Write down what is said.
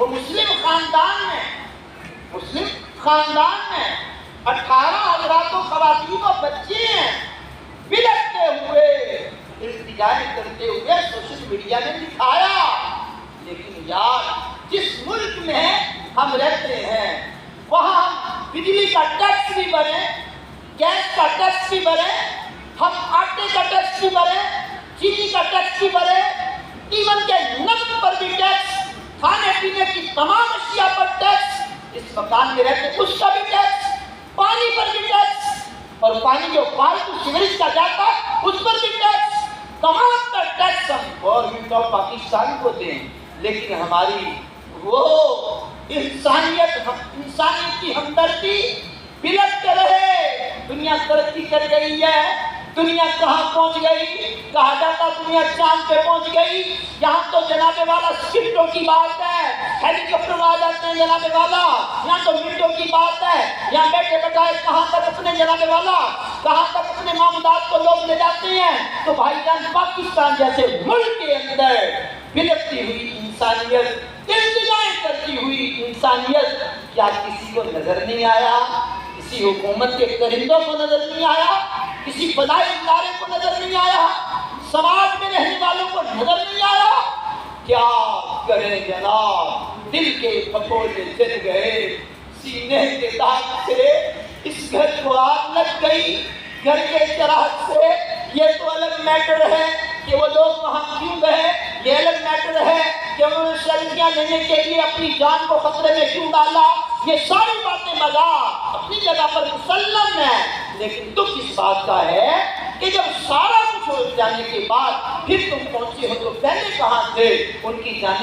وہ مسلم خاندان میں 18 حضرات و خواتین و بچے ہیں، بلکتے ہوئے التجائیں کرتے ہوئے سوشل میڈیا نے دکھایا۔ لیکن یار جس ملک میں ہم رہتے ہیں وہاں ہم بجلی کا ٹیکس بھی بھریں، گیس کا ٹیکس بھی بھریں، ہم آٹے کا ٹیکس بھی بھریں، چینی کا ٹیکس بھی بھریں، ایون کے نمک پر بھی ٹیکس، کھانے پینے کی تمام اشیاء پر ٹیکس، اس مکان میں رہتے اس کا بھی ٹیکس، پانی پر بھی ٹیکس، اور پانی جو فالتو سیوریج کا جاتا ہے اس پر بھی ٹیکس، تمام پر ٹیکس ہم گورنمنٹ آف پاکستان کو دیں۔ لیکن ہماری وہ انسانیت کی ہمدردی بلکتے رہے۔ دنیا ترقی کر گئی ہے، دنیا کہاں پہنچ گئی؟ کہا جاتا دنیا چاند پہ پہنچ گئی، یہاں تو جناب والا سکٹوں کی بات ہے، ہیلی کاپٹر آ جاتے ہیں جناب والا، یہاں تو منٹوں کی بات ہے، یہاں بیٹھے بٹھائے کہاں تک اپنے جناب والا، کہاں تک اپنے معمولات کو لوگ لے جاتے ہیں۔ تو بھائی جان پاکستان جیسے ملک کے اندر بلکتی ہوئی انسانیت، التجائیں کرتی ہوئی انسانیت، کیا کسی کو نظر نہیں آیا؟ کسی حکومت کے کرندوں کو نظر نہیں آیا؟ کسی فضائی ادارے کو نظر نہیں آیا؟ سماج میں رہنے والوں کو نظر نہیں آیا؟ کیا کریں جناب، دل کے پھپھولے جل گئے، سینے کے داغ سے اس گھر کو آگ لگ گئی، گھر کے چراغ سے۔ یہ تو الگ میٹر ہے کہ وہ لوگ وہاں کیوں گئے، یہ الگ میٹر ہے کہ انہوں نے سیلفیاں لینے کے لیے اپنی جان کو خطرے میں کیوں ڈالا۔ یہ ساری باتیں مذاق اپنی جگہ پر مسلم ہے، لیکن دکھ اس بات کا ہے کہ جب سارا کچھ ہو جانے کے بعد پھر تم پہنچے ہو تو پہلے کہاں تھے؟ ان کی جانیں